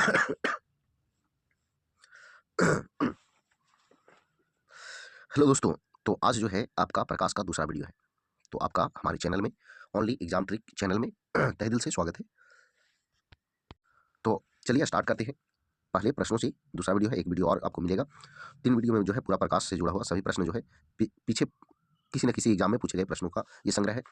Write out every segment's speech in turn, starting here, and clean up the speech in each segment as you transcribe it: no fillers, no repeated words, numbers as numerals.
Hello दोस्तों। तो आज जो है आपका प्रकाश का दूसरा वीडियो है। तो आपका हमारे चैनल में, ओनली एग्जाम ट्रिक चैनल में तहे दिल से स्वागत है। तो चलिए स्टार्ट करते हैं। पहले प्रश्नों से दूसरा वीडियो है, एक वीडियो और आपको मिलेगा। 3 वीडियो में जो है पूरा प्रकाश से जुड़ा हुआ सभी प्रश्न जो है पीछे किसी न किसी एग्जाम में पूछे गए प्रश्नों का ये संग्रह है।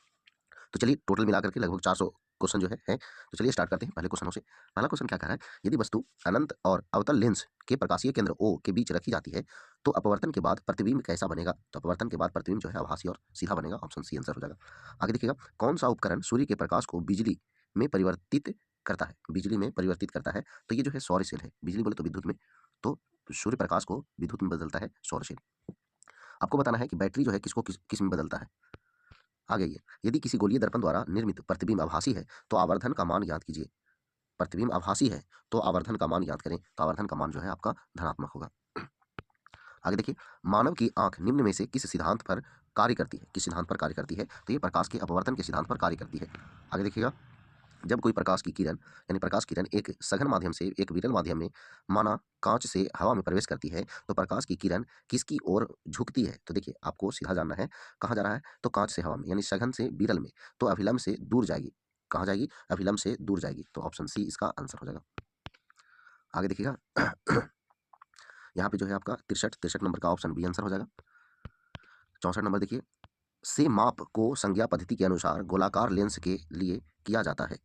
तो चलिए टोटल मिलाकर के लगभग 400 क्वेश्चन जो है। तो चलिए स्टार्ट करते हैं पहले क्वेश्चनों से। पहला क्वेश्चन क्या कह रहा है, यदि वस्तु अनंत और अवतल लेंस के प्रकाशीय केंद्र O के बीच रखी जाती है तो अपवर्तन के बाद प्रतिबिंब कैसा बनेगा। तो अपवर्तन के बाद प्रतिबिंब जो है आभासी और सीधा बनेगा। ऑप्शन सी आंसर हो जाएगा। आगे देखिएगा, कौन सा उपकरण सूर्य के प्रकाश को बिजली में परिवर्तित करता है। बिजली में परिवर्तित करता है तो ये जो है सौर सेल है। बिजली बोले तो विद्युत में, तो सूर्य प्रकाश को विद्युत में बदलता है सौर सेल। आपको बताना है कि बैटरी जो है किसको किस में बदलता है। आगे ये, यदि किसी गोलीय दर्पण द्वारा निर्मित प्रतिबिंब आभासी है तो आवर्धन का मान ज्ञात कीजिए। प्रतिबिंब आभासी है तो आवर्धन का मान ज्ञात करें। तो आवर्धन का मान जो है आपका धनात्मक होगा। आगे देखिए, मानव की आंख निम्न में से किस सिद्धांत पर कार्य करती है। किस सिद्धांत पर कार्य करती है, तो ये प्रकाश के अपवर्तन के सिद्धांत पर कार्य करती है। आगे देखिएगा, जब कोई प्रकाश की किरण यानी प्रकाश किरण एक सघन माध्यम से एक विरल माध्यम में माना कांच से हवा में प्रवेश करती है तो प्रकाश की किरण किसकी ओर झुकती है। तो देखिए आपको सीधा जानना है कहाँ जा रहा है, तो कांच से हवा में यानी सघन से विरल में, तो अभिलंब से दूर जाएगी। कहाँ जाएगी, अभिलंब से दूर जाएगी। तो ऑप्शन सी इसका आंसर हो जाएगा। आगे देखिएगा यहाँ पे जो है आपका 63 नंबर का ऑप्शन बी आंसर हो जाएगा। 64 नंबर देखिए, से माप को संज्ञा पद्धति के अनुसार गोलाकार लेंस के लिए किया जाता है।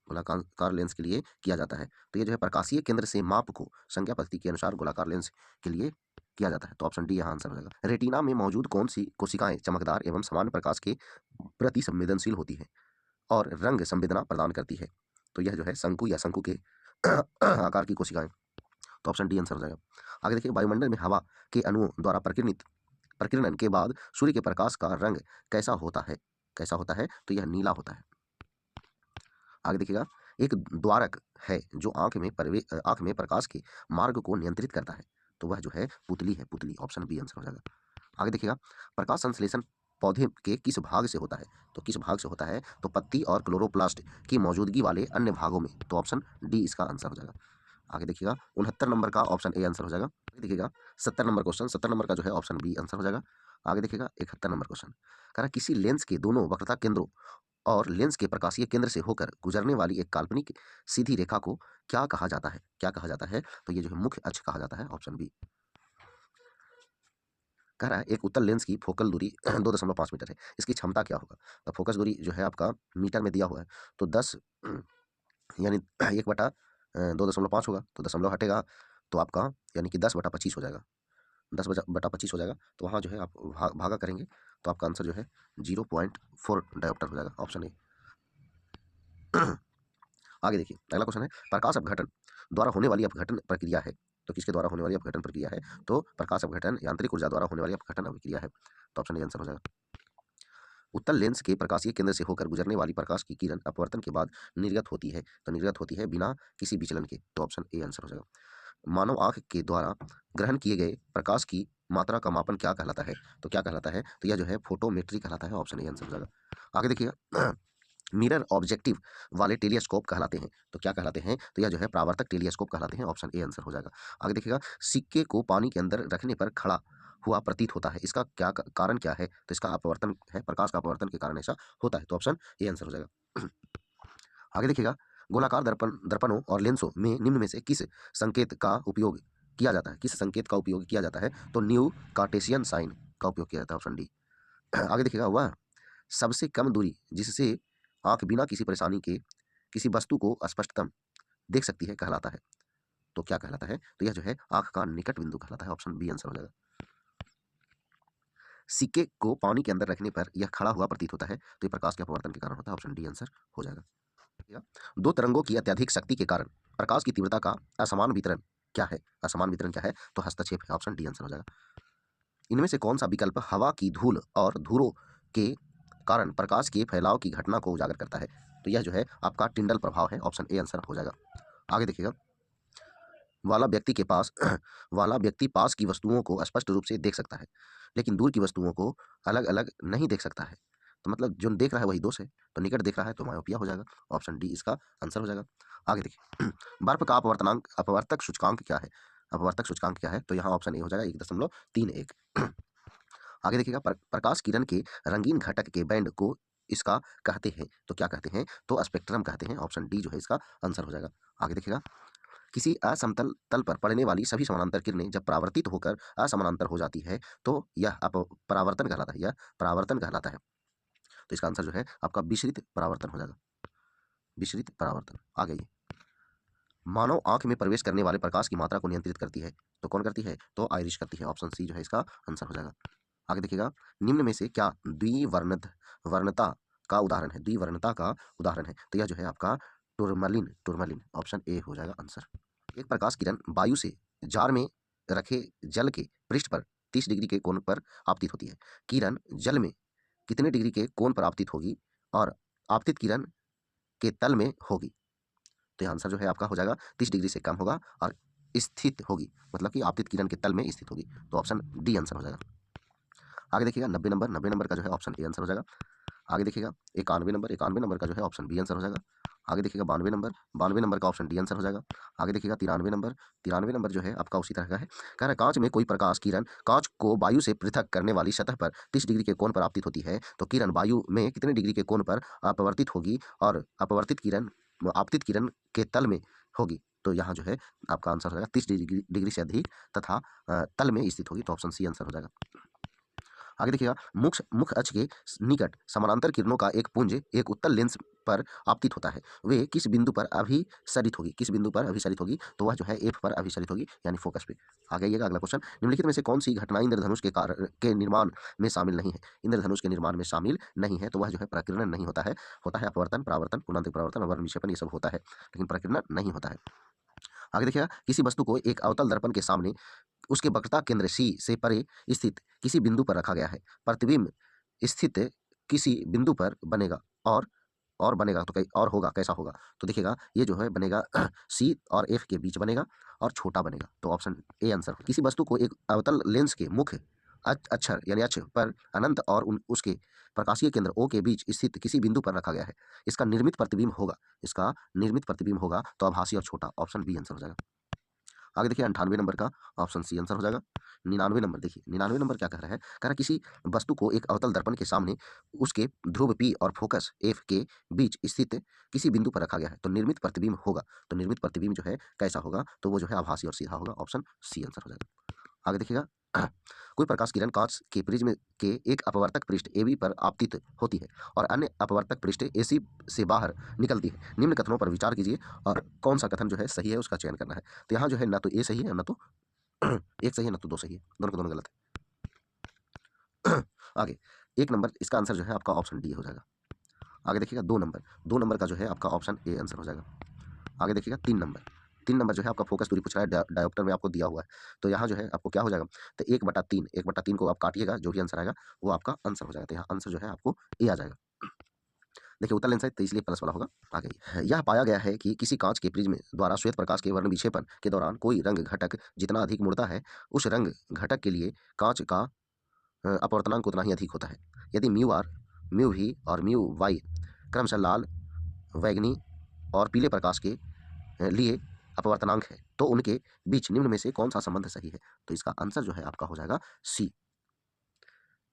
गोलाकार लेंस के लिए किया जाता है तो ये जो है प्रकाशीय केंद्र से माप को संज्ञा पद्धति के अनुसार गोलाकार लेंस के लिए किया जाता है। तो ऑप्शन डी यहाँ आंसर हो जाएगा। रेटिना में मौजूद कौन सी कोशिकाएं चमकदार एवं सामान्य प्रकाश के प्रति संवेदनशील होती है और रंग संवेदना प्रदान करती है। तो यह जो है शंकु या शंकु के आकार की कोशिकाएं। तो ऑप्शन डी आंसर हो जाएगा। आगे देखिए, वायुमंडल में हवा के अणुओं द्वारा प्रकीर्णन के बाद सूर्य के प्रकाश का रंग कैसा होता है। कैसा होता है, तो यह नीला होता है। आगे देखिएगा, एक द्वारक है जो आंख में प्रकाश के मार्ग को नियंत्रित करता है। तो वह जो है पुतली है, पुतली। ऑप्शन बी आंसर हो जाएगा। आगे देखिएगा, प्रकाश संश्लेषण पौधे के किस भाग से होता है। तो किस भाग से होता है, तो पत्ती और क्लोरोप्लास्ट की मौजूदगी वाले अन्य भागों में। तो ऑप्शन डी इसका आंसर हो जाएगा। आगे देखिएगा, 69 नंबर का ऑप्शन ए आंसर हो जाएगा। आगे देखिएगा 70 नंबर क्वेश्चन, 70 नंबर का जो है ऑप्शन बी आंसर हो जाएगा। आगे देखिएगा 71 नंबर क्वेश्चन कह रहा है, किसी लेंस के दोनों वक्रता केंद्रों और लेंस के प्रकाशीय केंद्र से होकर गुजरने वाली एक काल्पनिक सीधी रेखा को क्या कहा जाता है। क्या कहा जाता है, तो ये जो है मुख्य अक्ष कहा जाता है। Option B. कह रहा है, एक उत्तल लेंस की फोकल दूरी 2.5 मीटर है, इसकी क्षमता क्या होगा। तो फोकस दूरी जो है आपका मीटर में दिया हुआ है, तो 10 यानी 1/2.5 होगा, तो दशमलव हटेगा तो आपका यानी कि 10/25 हो जाएगा। 10/25 हो जाएगा, तो वहाँ जो है आप भागा करेंगे तो आपका आंसर जो है 0.4 डायोप्टर हो जाएगा। Option A. आगे देखिए, अगला क्वेश्चन है, प्रकाश अपघटन द्वारा होने वाली अपघटन प्रक्रिया है। तो किसके द्वारा होने वाली अपघटन प्रक्रिया है, तो प्रकाश अपघटन यांत्रिक ऊर्जा द्वारा होने वाली अपघटन अभिक्रिया है। तो ऑप्शन ए आंसर हो जाएगा। उत्तल लेंस के प्रकाशीय केंद्र से होकर गुजरने वाली प्रकाश की किरण अपवर्तन के बाद निर्गत होती है। तो निर्गत होती है बिना किसी विचलन के। तो ऑप्शन ए आंसर हो जाएगा। मानव आंख के द्वारा ग्रहण किए गए प्रकाश की मात्रा का मापन क्या कहलाता है। तो क्या कहलाता है, तो यह जो है फोटोमेट्री कहलाता है। ऑप्शन ए आंसर हो जाएगा। आगे देखिएगा, मिरर ऑब्जेक्टिव वाले टेलीस्कोप कहलाते हैं। तो क्या कहलाते हैं, तो यह जो है परावर्तक टेलीस्कोप कहलाते हैं। ऑप्शन ए आंसर हो जाएगा। आगे देखिएगा, सिक्के को पानी के अंदर रखने पर खड़ा हुआ प्रतीत होता है, इसका क्या कारण क्या है, तो इसका अपवर्तन है, प्रकाश का अपवर्तन के कारण ऐसा होता है। तो ऑप्शन ए आंसर हो जाएगा। आगे देखिएगा, गोलाकार दर्पणों और लेंसों में निम्न में से किस संकेत का उपयोग किया जाता है। किस संकेत का उपयोग किया जाता है, तो न्यू कार्टेशियन साइन का उपयोग किया जाता है। Option D. आगे देखिएगा, वह सबसे कम दूरी जिससे आंख बिना किसी परेशानी के किसी वस्तु को स्पष्टतम देख सकती है कहलाता है। तो क्या कहलाता है, तो यह जो है आंख का निकट बिंदु कहलाता है। ऑप्शन बी आंसर हो जाएगा। सिक्के को पानी के अंदर रखने पर यह खड़ा हुआ प्रतीत होता है, तो ये प्रकाश के अपवर्तन के कारण होता है। ऑप्शन डी आंसर हो जाएगा। दो तरंगों की अत्यधिक शक्ति के कारण प्रकाश की तीव्रता का असमान वितरण क्या है। असमान वितरण क्या है, तो हस्तक्षेप है। ऑप्शन डी आंसर हो जाएगा। इनमें से कौन सा विकल्प हवा की धूल और धुरों के कारण प्रकाश के फैलाव की घटना को उजागर करता है। तो यह जो है आपका टिंडल प्रभाव है। ऑप्शन ए आंसर हो जाएगा। आगे देखिएगा, वाला व्यक्ति के पास वाला व्यक्ति पास की वस्तुओं को स्पष्ट रूप से देख सकता है लेकिन दूर की वस्तुओं को अलग अलग नहीं देख सकता है। तो मतलब जो देख रहा है वही दोष है, तो निकट देख रहा है तो मायोपिया हो जाएगा। ऑप्शन डी इसका आंसर हो जाएगा। आगे देखिए बर्फ का अपवर्तक सूचकांक क्या है? अपवर्तक सूचकांक क्या है? तो यहाँ ऑप्शन ए हो जाएगा 1.31। आगे देखिएगा प्रकाश किरण के रंगीन घटक के बैंड को इसका कहते हैं, तो क्या कहते हैं? तो स्पेक्ट्रम कहते हैं। ऑप्शन डी जो है इसका आंसर हो जाएगा। आगे देखिएगा किसी असमतल तल पर पड़ने वाली सभी समानांतर किरणें जब परावर्तित होकर असमानांतर हो जाती है तो यह परावर्तन कहलाता है, यह परावर्तन कहलाता है। तो इसका आंसर जो है आपका विसरित परावर्तन हो जाएगा, विसरित परावर्तन। आ गई मानव आंख में प्रवेश करने वाले प्रकाश की मात्रा को नियंत्रित करती है, तो कौन करती है? तो आइरिश करती है। ऑप्शन सी जो है इसका आंसर हो जाएगा। आगे देखिएगा निम्न में से क्या वर्णता का उदाहरण है? द्विवर्णता का उदाहरण है, तो यह जो है आपका टूरमलिन। ऑप्शन ए हो जाएगा आंसर। एक प्रकाश किरण वायु से जार में रखे जल के पृष्ठ पर 30 डिग्री के कोण पर आपतित होती है। किरण जल में कितने डिग्री के कोण पर आपतित होगी और आपतित किरण के तल में होगी? तो यह आंसर जो है आपका हो जाएगा 30 डिग्री से कम होगा और स्थित होगी, मतलब कि आपतित किरण के तल में स्थित होगी। तो ऑप्शन डी आंसर हो जाएगा। आगे देखिएगा 90 नंबर का जो है ऑप्शन ए आंसर हो जाएगा। आगे देखिएगा 91 नंबर का जो है ऑप्शन बी आंसर हो जाएगा। आगे देखिएगा 92 नंबर का ऑप्शन डी आंसर हो जाएगा। आगे देखिएगा 93 नंबर जो है आपका उसी तरह का है। कह रहा है कांच में कोई प्रकाश किरण कांच को वायु से पृथक करने वाली सतह पर 30 डिग्री के कोण पर आपतित होती है, तो किरण वायु में कितने डिग्री के कोण पर अपवर्तित होगी और अपवर्तित किरण आपतित किरण के तल में होगी? तो यहाँ जो है आपका आंसर हो जाएगा 30 डिग्री से अधिक तथा तल में स्थित होगी। तो ऑप्शन सी आंसर हो जाएगा। आगे देखिएगा मुख्य अक्ष के निकट समानांतर किरणों का एक पुंज एक उत्तल लेंस पर आपतित होता है, वे किस बिंदु पर अभिसरित होगी? किस बिंदु पर अभिसरित होगी? तो वह जो है एफ पर अभिसरित होगी, यानी फोकस पे। आ जाइएगा अगला क्वेश्चन, निम्नलिखित में से कौन सी घटना इंद्रधनुष के निर्माण में शामिल नहीं है? इंद्रधनुष के निर्माण में शामिल नहीं है, तो वह जो है प्रकीर्णन नहीं होता है। होता है अपवर्तन, परावर्तन, पूर्णांतिक परावर्तन और विक्षेपण, ये सब होता है, लेकिन प्रकीर्णन नहीं होता है। आगे देखिएगा किसी वस्तु को एक अवतल दर्पण के सामने उसके वक्रता केंद्र सी से परे स्थित किसी बिंदु पर रखा गया है। प्रतिबिंब स्थित किसी बिंदु पर बनेगा और बनेगा तो कई और होगा, कैसा होगा? तो देखिएगा ये जो है बनेगा सी और एफ के बीच बनेगा और छोटा बनेगा। तो ऑप्शन ए आंसर। किसी वस्तु को एक अवतल लेंस के मुख्य अक्षर यानी अक्ष पर अनंत और उसके प्रकाशीय केंद्र ओ के बीच स्थित किसी बिंदु पर रखा गया है, इसका निर्मित प्रतिबिंब होगा, इसका निर्मित प्रतिबिंब होगा तो आभासी और छोटा। ऑप्शन बी आंसर हो जाएगा। आगे देखिए 98 नंबर का ऑप्शन सी आंसर हो जाएगा। 99 नंबर देखिए 99 नंबर क्या कह रहा है? कह रहा है किसी वस्तु को एक अवतल दर्पण के सामने उसके ध्रुव पी और फोकस एफ के बीच स्थित किसी बिंदु पर रखा गया है, तो निर्मित प्रतिबिंब होगा। तो निर्मित प्रतिबिंब जो है कैसा होगा? तो वो जो है आभासी और सीधा होगा। ऑप्शन सी आंसर हो जाएगा। आगे देखिएगा कोई प्रकाश किरण कांच के प्रिज्म के एक अपवर्तक पृष्ठ ए बी पर आपतित होती है और अन्य अपवर्तक पृष्ठ ए सी से बाहर निकलती है। निम्न कथनों पर विचार कीजिए और कौन सा कथन जो है सही है उसका चयन करना है। तो यहाँ जो है ना तो ए सही है ना तो एक सही है ना तो दो सही है, दोनों के दोनों गलत है। आगे 1 नंबर इसका आंसर जो है आपका ऑप्शन डी हो जाएगा। आगे देखिएगा 2 नंबर का जो है आपका ऑप्शन ए आंसर हो जाएगा। आगे देखिएगा 3 नंबर जो है आपका फोकस दूरी पूछ रहा है, डायोप्टर में आपको दिया हुआ है, तो यहाँ जो है आपको क्या हो जाएगा? तो 1/3 को आप काटिएगा, जो भी आंसर आएगा वो आपका आंसर हो जाएगा। तो यहाँ आंसर जो है आपको ए आ जाएगा। देखिए उत्तर लेंस है तो इसलिए प्लस वाला होगा। आ गई यह पाया गया है कि किसी कांच के प्रिज्म द्वारा श्वेत प्रकाश के वर्ण विक्षेपण के दौरान कोई रंग घटक जितना अधिक मुड़ता है उस रंग घटक के लिए कांच का अपवर्तनांक उतना ही अधिक होता है। यदि म्यू आर, म्यू वी और म्यू वाई क्रमशः लाल, बैंगनी और पीले प्रकाश के लिए अपवर्तनांक है, तो उनके बीच निम्न में से कौन सा संबंध सही है? तो इसका आंसर जो है आपका हो जाएगा सी।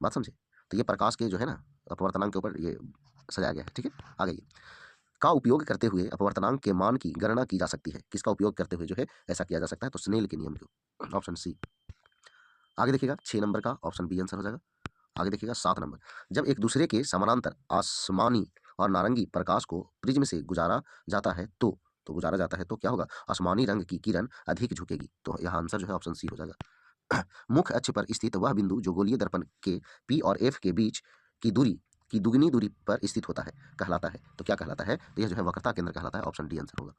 बात समझे? तो ये प्रकाश के जो है ना अपवर्तनांक के ऊपर ये सजाया गया है। ठीक है, आ गई का उपयोग करते हुए अपवर्तनांक के मान की गणना की जा सकती है। किसका उपयोग करते हुए जो है ऐसा किया जा सकता है? तो स्नेल के नियम को। Option C. आगे देखिएगा 6 नंबर का ऑप्शन बी आंसर हो जाएगा। आगे देखिएगा 7 नंबर, जब एक दूसरे के समानांतर आसमानी और नारंगी प्रकाश को प्रिज्म से गुजारा जाता है तो क्या होगा? आसमानी रंग की किरण अधिक झुकेगी। तो यहाँ आंसर जो है ऑप्शन सी हो जाएगा। मुख्य अक्ष पर स्थित वह बिंदु जो गोलीय दर्पण के पी और एफ के बीच की दूरी की दुगनी दूरी पर स्थित होता है कहलाता है। तो क्या कहलाता है? तो यह जो है वक्रता केंद्र कहलाता है। ऑप्शन डी आंसर होगा।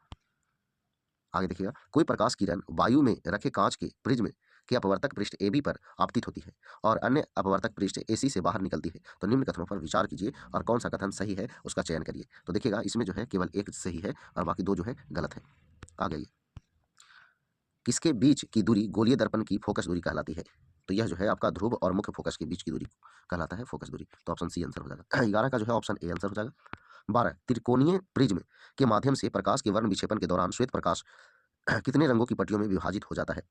आगे देखिएगा कोई प्रकाश किरण वायु में रखे कांच के प्रिज्म के अपवर्तक पृष्ठ ए बी पर आपतित होती है और अन्य अपवर्तक पृष्ठ ए सी से बाहर निकलती है, तो निम्न कथनों पर विचार कीजिए और कौन सा कथन सही है उसका चयन करिए। तो देखिएगा इसमें जो है केवल एक सही है और बाकी दो जो है गलत है। आ गई किसके बीच की दूरी गोलीय दर्पण की फोकस दूरी कहलाती है? तो यह जो है आपका ध्रुव और मुख्य फोकस के बीच की दूरी कहलाता है फोकस दूरी। तो ऑप्शन सी आंसर हो जाएगा। 11 का जो है ऑप्शन ए आंसर हो जाएगा। 12 त्रिकोणीय प्रिज्म के माध्यम से प्रकाश के वर्ण विक्षेपण के दौरान श्वेत प्रकाश कितने रंगों की पट्टियों में विभाजित हो जाता है?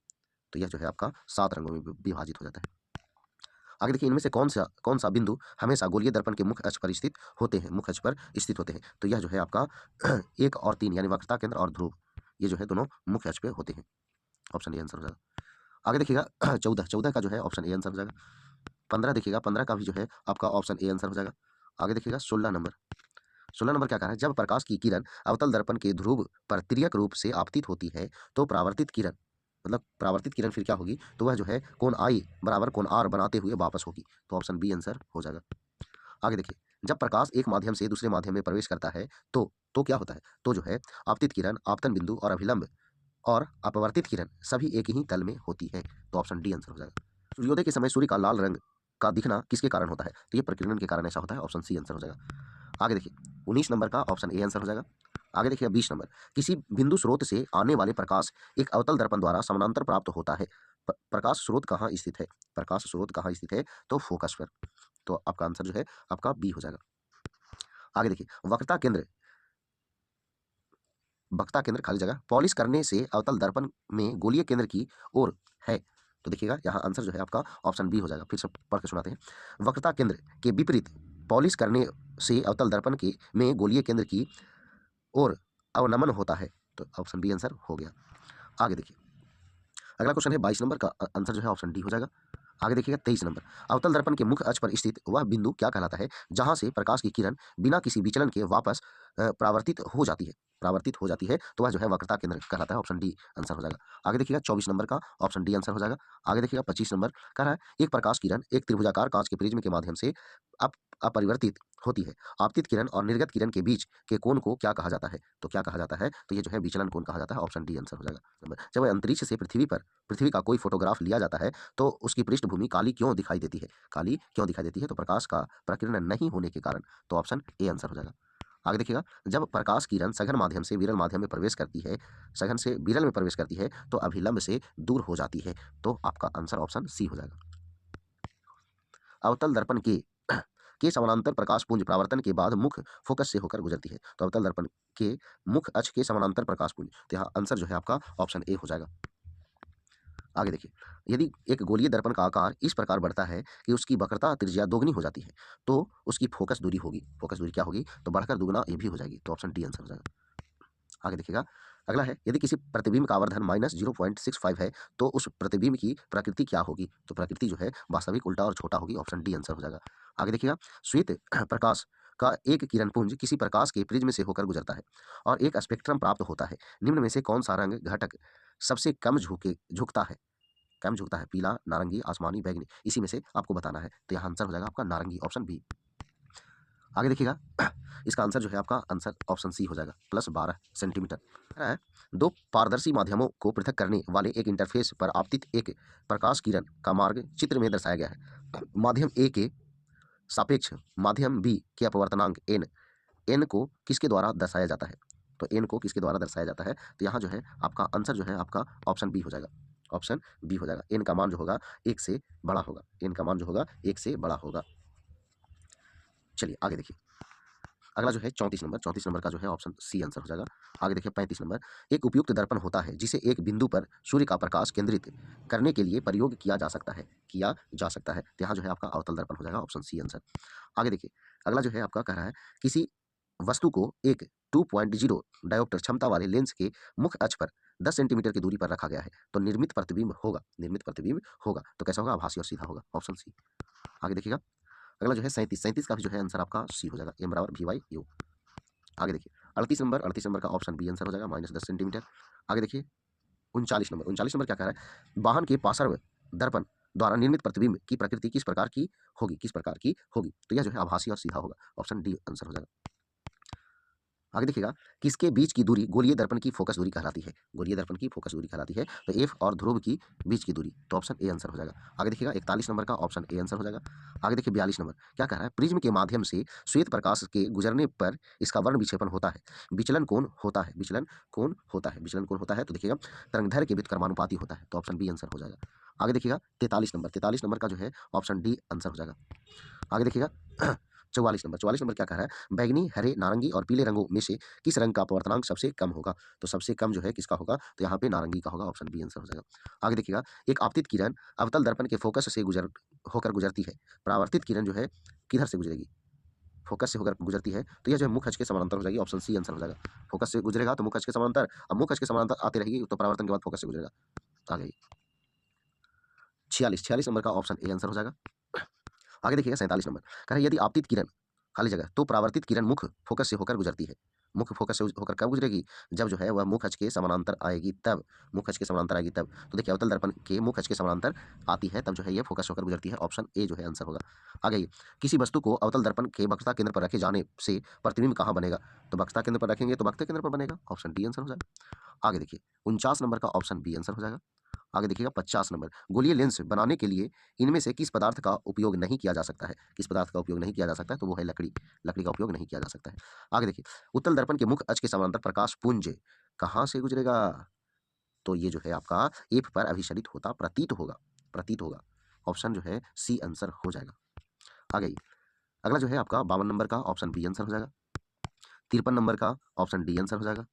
तो यह जो है आपका 7 रंगों में विभाजित हो जाता है। आगे देखिए, इनमें से कौन सा बिंदु हमेशा गोलीय दर्पण के मुख्य अक्ष पर स्थित होते हैं, मुख्य अक्ष पर स्थित होते हैं? तो यह जो है आपका 1 और 3 यानी वक्रता केंद्र और ध्रुव, ये जो है दोनों मुख्य अक्ष पे होते हैं। ऑप्शन ए आंसर हो जाएगा। आगे देखिएगा 14 का जो है ऑप्शन ए आंसर हो जाएगा। 15 देखिएगा, 15 का भी जो है आपका ऑप्शन ए आंसर हो जाएगा। आगे देखिएगा 16 नंबर क्या कह रहा है? जब प्रकाश की किरण अवतल दर्पण के ध्रुव पर तिर्यक रूप से आपतित होती है तो परावर्तित किरण, मतलब परावर्तित किरण फिर क्या होगी? तो वह जो है कोण आई बराबर कोण आर बनाते हुए वापस होगी। तो ऑप्शन बी आंसर हो जाएगा। आगे देखिए, जब प्रकाश एक माध्यम से दूसरे माध्यम में प्रवेश करता है तो क्या होता है? तो जो है आपतित किरण, आपतन बिंदु और अभिलंब और अपवर्तित किरण सभी एक ही तल में होती है। तो ऑप्शन डी आंसर हो जाएगा। सूर्योदय के समय सूर्य का लाल रंग का दिखना किसके कारण होता है? तो ये प्रकीर्णन के कारण ऐसा होता है। ऑप्शन सी आंसर हो जाएगा। आगे देखिए 19 नंबर का ऑप्शन ए आंसर हो जाएगा। आगे देखिए 20 नंबर, किसी बिंदु स्रोत से आने वाले प्रकाश एक अवतल दर्पण द्वारा समानांतर प्राप्त होता है। प्रकाश स्रोत कहाँ स्थित है? प्रकाश स्रोत कहाँ स्थित है? तो फोकस पर। तो आपका आंसर जो है आपका बी हो जाएगा। आगे देखिए वक्रता केंद्र खाली जगह पॉलिश करने से अवतल दर्पण में गोलीय केंद्र की ओर है। तो देखिएगा यहाँ आंसर जो है आपका ऑप्शन बी हो जाएगा। फिर से पढ़ के सुनाते हैं। वक्रता केंद्र के विपरीत पॉलिश करने से अवतल दर्पण के में गोलीय केंद्र की ओर अवनमन होता है। तो ऑप्शन बी आंसर हो गया। आगे देखिए अगला क्वेश्चन है 22 नंबर का आंसर जो है ऑप्शन डी हो जाएगा। आगे देखिएगा 23 नंबर, अवतल दर्पण के मुख्य अक्ष पर स्थित वह बिंदु क्या कहलाता है जहां से प्रकाश की किरण बिना किसी विचलन के वापस परावर्तित हो जाती है? तो वह जो है वक्रता केंद्र कहलाता है। ऑप्शन डी आंसर हो जाएगा। आगे देखिएगा 24 नंबर का ऑप्शन डी आंसर हो जाएगा। आगे देखिएगा 25 नंबर कह रहा है एक प्रकाश किरण एक त्रिभुजाकार कांच के प्रिज्म के माध्यम से अपरिवर्तित होती है। आपतित किरण और निर्गत किरण के बीच के कोण को क्या कहा जाता है? तो क्या कहा जाता है? तो ये जो है विचलन कोण कहा जाता है। ऑप्शन डी आंसर हो जाएगा। जब अंतरिक्ष से पृथ्वी का कोई फोटोग्राफ लिया जाता है तो उसकी पृष्ठभूमि काली क्यों दिखाई देती है? काली क्यों दिखाई देती है? तो प्रकाश का प्रकीर्णन नहीं होने के कारण। तो ऑप्शन ए आंसर हो जाएगा। आगे देखिएगा जब प्रकाश किरण सघन माध्यम से विरल माध्यम में प्रवेश करती है, सघन से विरल में प्रवेश करती है तो अभिलंब से दूर हो जाती है। तो आपका आंसर ऑप्शन सी हो जाएगा। अवतल दर्पण के समानांतर प्रकाश पुंज परावर्तन के बाद मुख्य फोकस से होकर गुजरती है। तो अवतल दर्पण के मुख्य अक्ष के समानांतर प्रकाश पुंज, तो यहाँ आंसर जो है आपका ऑप्शन ए हो जाएगा। आगे देखिए, यदि एक गोलीय दर्पण का आकार इस प्रकार बढ़ता है कि उसकी वक्रता त्रिज्या दोगुनी हो जाती है तो उसकी फोकस दूरी होगी। फोकस दूरी क्या होगी? तो बढ़कर दुगुना ये भी हो जाएगी। तो ऑप्शन डी आंसर हो जाएगा। आगे देखिएगा अगला है यदि किसी प्रतिबिंब का आवर्धन -0.65 है तो उस प्रतिबिंब की प्रकृति क्या होगी? तो प्रकृति जो है वास्तविक, उल्टा और छोटा होगी। ऑप्शन डी आंसर हो जाएगा। आगे देखिएगा श्वेत प्रकाश का एक किरण पुंज किसी प्रकाश के प्रिज्म से होकर गुजरता है और एक स्पेक्ट्रम प्राप्त होता है। निम्न में से कौन सा रंग घटक सबसे कम झुकता है? कम झुकता है? पीला, नारंगी, आसमानी, बैंगनी, इसी में से आपको बताना है। तो यहाँ आंसर हो जाएगा आपका नारंगी। Option B. आगे देखिएगा इसका आंसर जो है आपका आंसर ऑप्शन सी हो जाएगा। +12 सेंटीमीटर है। दो पारदर्शी माध्यमों को पृथक करने वाले एक इंटरफेस पर आपतित एक प्रकाश किरण का मार्ग चित्र में दर्शाया गया है। माध्यम ए के सापेक्ष माध्यम बी के अपवर्तनांक एन को किसके द्वारा दर्शाया जाता है? तो एन को किसके द्वारा दर्शाया जाता है? तो यहाँ जो है आपका आंसर जो है आपका ऑप्शन बी हो जाएगा। ऑप्शन बी हो जाएगा। एन का मान जो होगा 1 से बड़ा होगा। एन का मान जो होगा 1 से बड़ा होगा। चलिए आगे देखिए अगला जो है 34 नंबर का जो है ऑप्शन सी आंसर हो जाएगा। आगे देखिए 35 नंबर, एक उपयुक्त दर्पण होता है जिसे एक बिंदु पर सूर्य का प्रकाश केंद्रित करने के लिए प्रयोग किया जा सकता है। तो यहाँ जो है आपका अवतल दर्पण हो जाएगा। Option C answer. आगे देखिए अगला जो है आपका कह रहा है किसी वस्तु को एक 2.0 डायोप्टर क्षमता वाले लेंस के मुख्य अक्ष पर 10 सेंटीमीटर की दूरी पर रखा गया है तो निर्मित प्रतिबिंब होगा। तो कैसा होगा? आभासी और सीधा होगा। Option C. आगे देखिएगा अगला जो है 37 का भी जो है आंसर आपका सी हो जाएगा। एम बराबर VY/U। आगे देखिए 38 नंबर का ऑप्शन बी आंसर हो जाएगा -10 सेंटीमीटर। आगे देखिए 39 नंबर क्या कह रहा है? वाहन के पार्श्व दर्पण द्वारा निर्मित प्रतिबिंब की प्रकृति किस प्रकार की होगी? तो यह जो है आभासी और सीधा होगा। ऑप्शन डी आंसर हो जाएगा। आगे देखिएगा, किसके बीच की दूरी गोलीय दर्पण की फोकस दूरी कहलाती है? गोलीय दर्पण की फोकस दूरी कहलाती है। तो एफ और ध्रुव की बीच की दूरी, तो ऑप्शन ए आंसर हो जाएगा। आगे देखिएगा 41 नंबर का ऑप्शन ए आंसर हो जाएगा। आगे देखिए 42 नंबर क्या कह रहा है? प्रिज्म के माध्यम से श्वेत प्रकाश के गुजरने पर इसका वर्ण विक्षेपण होता है, विचलन कोण होता है, विचलन कोण होता है, विचलन कोण होता है। तो देखिएगा तरंगदैर्घ्य के व्युत्क्रमानुपाती होता है, तो ऑप्शन बी आंसर हो जाएगा। आगे देखिएगा 43 नंबर का जो है ऑप्शन डी आंसर हो जाएगा। आगे देखिएगा 44 नंबर क्या कह रहा है? बैंगनी, हरे, नारंगी और पीले रंगों में से किस रंग का अपवर्तनांक सबसे कम होगा? तो सबसे कम जो है किसका होगा? तो यहाँ पे नारंगी का होगा, ऑप्शन बी आंसर हो जाएगा। आगे देखिएगा, एक आपतित किरण अवतल दर्पण के फोकस से होकर गुजरती है। परावर्तित किरण जो है किधर से गुजरेगी? फोकस से होकर गुजरती है, तो यह जो है मुख अक्ष के समानांतर हो जाएगी, ऑप्शन सी आंसर हो जाएगा। फोकस से गुजरेगा तो मुख अक्ष के समानांतर, अब मुख अक्ष के समानांतर आती रहेगी तो परावर्तन के बाद फोकस से गुजरेगा। आगे 46 नंबर का ऑप्शन ए आंसर हो जाएगा। आगे देखिएगा 47 नंबर कह रहा है, यदि आपतित किरण खाली जगह तो परावर्तित किरण मुख फोकस से होकर गुजरती है। मुख फोकस से होकर कब गुजरेगी? जब जो है वह मुख अक्ष के समानांतर आएगी तब, मुख अक्ष के समानांतर आएगी तब। तो देखिए अवतल दर्पण के मुख अक्ष के समानांतर आती है तब जो है ये फोकस होकर गुजरती है, ऑप्शन ए जो है आंसर होगा। आगे किसी वस्तु को अवतल दर्पण के वक्रता केंद्र पर रखे जाने से प्रतिबिंब कहाँ बनेगा? तो वक्रता केंद्र पर रखेंगे तो वक्र केंद्र पर बनेगा, ऑप्शन डी आंसर हो जाएगा। आगे देखिए 49 नंबर का ऑप्शन बी आंसर हो जाएगा। आगे देखिएगा 50 नंबर, गोलीय लेंस बनाने के लिए इनमें से किस पदार्थ का उपयोग नहीं किया जा सकता है? किस पदार्थ का उपयोग नहीं किया जा सकता है? तो वो है लकड़ी, लकड़ी का उपयोग नहीं किया जा सकता है। आगे देखिए, उत्तल दर्पण के मुख अक्ष के समानांतर प्रकाश पुंज कहाँ से गुजरेगा? तो ये जो है आपका एफ पर अभिसरित होता प्रतीत होगा, प्रतीत होगा, ऑप्शन जो है सी आंसर हो जाएगा। आगे अगला जो है आपका 52 नंबर का ऑप्शन बी आंसर हो जाएगा। 53 नंबर का ऑप्शन डी आंसर हो जाएगा।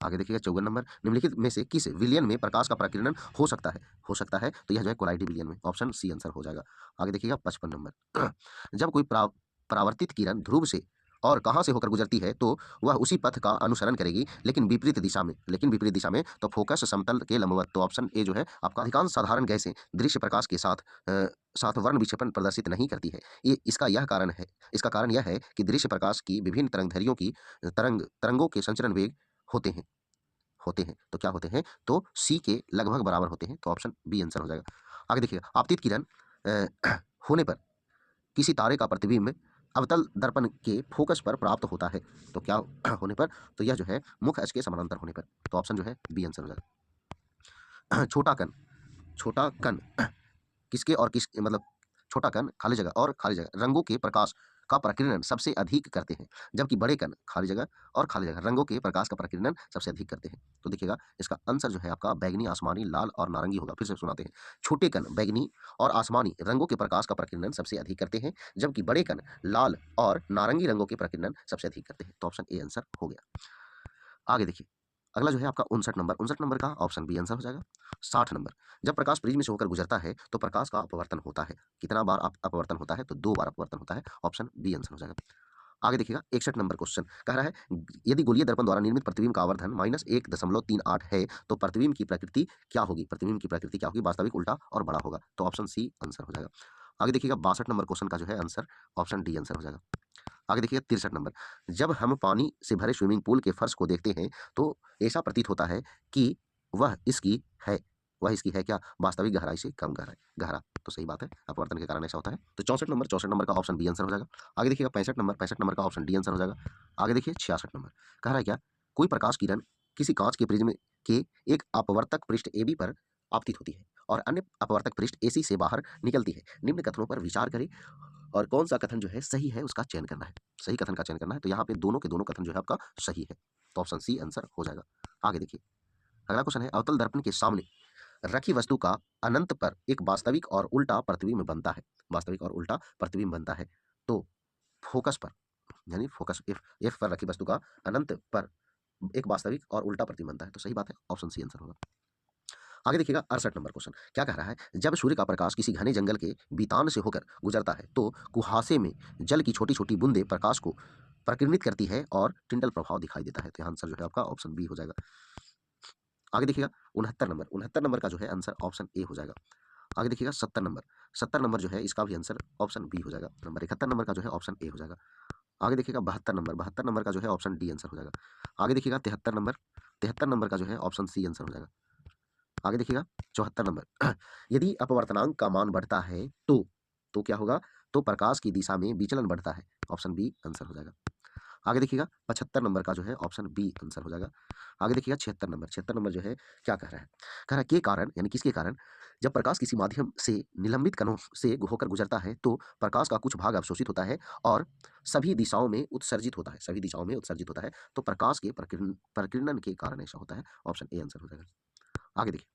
आगे देखिएगा 54 नंबर, निम्नलिखित में से किस विलयन में प्रकाश का प्रकीर्णन हो सकता है? हो सकता है तो यह जो है कोलाइडी विलयन में, ऑप्शन सी आंसर हो जाएगा। आगे देखिएगा 55 नंबर जब कोई परावर्तित किरण ध्रुव से और कहाँ से होकर गुजरती है तो वह उसी पथ का अनुसरण करेगी लेकिन विपरीत दिशा में, लेकिन विपरीत दिशा में, तो फोकस समतल के लंबवत, तो ऑप्शन ए जो है आपका। अधिकांश साधारण गैसें दृश्य प्रकाश के साथ वर्ण विक्षेपण प्रदर्शित नहीं करती है। ये इसका यह कारण है, इसका कारण यह है कि दृश्य प्रकाश की विभिन्न तरंगधैर्यों की तरंगों के संचरण वेग होते हैं, तो क्या होते हैं? तो सी के लगभग बराबर होते हैं, तो ऑप्शन बी आंसर हो जाएगा। आगे देखिएगा, आपतित किरण होने पर किसी तारे का प्रतिबिंब अवतल दर्पण के फोकस पर प्राप्त होता है, तो क्या होने पर? तो यह जो है मुख अक्ष के समानांतर होने पर, तो ऑप्शन जो है बी आंसर हो जाएगा। छोटा कण किसके और किस मतलब छोटा कण खाली जगह और खाली जगह रंगों के प्रकाश का प्रकीर्णन सबसे अधिक करते हैं, जबकि बड़े कण खाली जगह और खाली जगह रंगों के प्रकाश का प्रकीर्णन सबसे अधिक करते हैं। तो देखिएगा इसका आंसर जो है आपका बैगनी, आसमानी, लाल और नारंगी होगा। फिर से सुनाते हैं, छोटे कण बैगनी और आसमानी रंगों के प्रकाश का प्रकीर्णन सबसे अधिक करते हैं, जबकि बड़े कण लाल और नारंगी रंगों के प्रकीर्णन सबसे अधिक करते हैं, तो ऑप्शन ए आंसर हो गया। आगे देखिए अगला जो है आपका 59 नंबर का ऑप्शन बी आंसर हो जाएगा। 60 नंबर, जब प्रकाश प्रिज्म से होकर गुजरता है तो प्रकाश का अपवर्तन होता है, कितना बार अपवर्तन होता है? तो 2 बार अपवर्तन होता है, ऑप्शन बी आंसर हो जाएगा। आगे देखिएगा 61 नंबर क्वेश्चन कह रहा है, यदि गोलीय दर्पण द्वारा निर्मित प्रतिबिंब का आवर्धन -1.38 है तो प्रतिबिंब की प्रकृति क्या होगी? प्रतिबिंब की प्रकृति क्या होगी? वास्तविक, उल्टा और बड़ा होगा, तो ऑप्शन सी आंसर हो जाएगा। आगे देखिएगा 62 नंबर क्वेश्चन का जो है आंसर ऑप्शन डी आंसर हो जाएगा। आगे देखिए 63 नंबर, जब हम पानी से भरे स्विमिंग पूल के फर्श को देखते हैं तो ऐसा प्रतीत होता है कि वह इसकी है, वह इसकी है क्या? वास्तविक गहराई से कम गहरा, तो सही बात है, अपवर्तन के कारण ऐसा होता है। तो 64 नंबर का ऑप्शन बी आंसर हो जाएगा। आगे देखिएगा 65 नंबर का ऑप्शन डी आंसर हो जाएगा। आगे देखिए 66 नंबर कह रहा है क्या, कोई प्रकाश किरण किसी कांच के प्रिज्म के एक अपवर्तक पृष्ठ ए बी पर आपतित होती है और अन्य अपवर्तक पृष्ठ एसी से बाहर निकलती है। निम्न कथनों पर विचार करें और कौन सा कथन जो है सही है उसका चयन करना है, सही कथन का चयन करना है। तो यहाँ पे दोनों के दोनों कथन जो है आपका सही है, तो ऑप्शन सी आंसर हो जाएगा। आगे देखिए अगला क्वेश्चन है, अवतल दर्पण के सामने रखी वस्तु का अनंत पर एक वास्तविक और उल्टा प्रतिबिंब बनता है, वास्तविक और उल्टा प्रतिबिंब बनता है, तो फोकस पर यानी फोकस एफ पर रखी वस्तु का अनंत पर एक वास्तविक और उल्टा प्रतिबिंब बनता है, तो सही बात है, ऑप्शन सी आंसर होगा। आगे देखिएगा 68 नंबर क्वेश्चन क्या कह रहा है, जब सूर्य का प्रकाश किसी घने जंगल के बीतान से होकर गुजरता है तो कुहासे में जल की छोटी छोटी बूंदें प्रकाश को प्रकीर्णित करती है और टिंडल प्रभाव दिखाई देता है, तो यहाँ आंसर जो है आपका ऑप्शन बी हो जाएगा। आगे देखिएगा 69 नंबर का जो है आंसर ऑप्शन ए हो जाएगा। आगे देखिएगा 70 नंबर जो है इसका भी आंसर ऑप्शन बी हो जाएगा। नंबर 71 नंबर का जो है ऑप्शन ए हो जाएगा। आगे देखिएगा 72 नंबर का जो है ऑप्शन डी आंसर हो जाएगा। आगे देखिएगा 73 नंबर का जो है ऑप्शन सी आंसर हो जाएगा। आगे देखिएगा 74 नंबर यदि अपवर्तनांक का मान बढ़ता है तो क्या होगा? तो प्रकाश की दिशा में विचलन बढ़ता है, ऑप्शन बी आंसर हो जाएगा। आगे देखिएगा 75 नंबर का जो है ऑप्शन बी आंसर हो जाएगा। आगे देखिएगा 76 नंबर जो है क्या कह रहा है? कह रहा है के कारण यानी किसके कारण जब प्रकाश किसी माध्यम से निलंबित कणों से होकर गुजरता है तो प्रकाश का कुछ भाग अवशोषित होता है और सभी दिशाओं में उत्सर्जित होता है। सभी दिशाओं में उत्सर्जित होता है। तो प्रकाश के प्रकीर्णन के कारण ऐसा होता है। ऑप्शन ए आंसर हो जाएगा। आगे देखिए,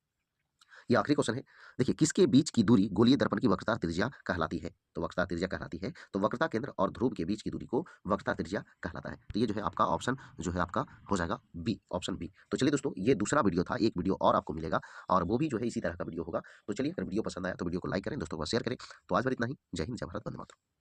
ये आखिरी क्वेश्चन है। देखिए, किसके बीच की दूरी गोलीय दर्पण की वक्रता त्रिज्या कहलाती है? तो वक्रता त्रिज्या कहलाती है। तो वक्रता केंद्र और ध्रुव के बीच की दूरी को वक्रता त्रिज्या कहलाता है। तो ये जो है आपका ऑप्शन जो है आपका हो जाएगा बी, ऑप्शन बी। तो चलिए दोस्तों, ये दूसरा वीडियो था। एक वीडियो और आपको मिलेगा और वो भी जो है इसी तरह का वीडियो होगा। तो चलिए, अगर वीडियो पसंद आया तो वीडियो को लाइक करें, दोस्तों को शेयर करें। तो आज बार इतना ही। जय हिंद, जय भारत, वंदे मातरम।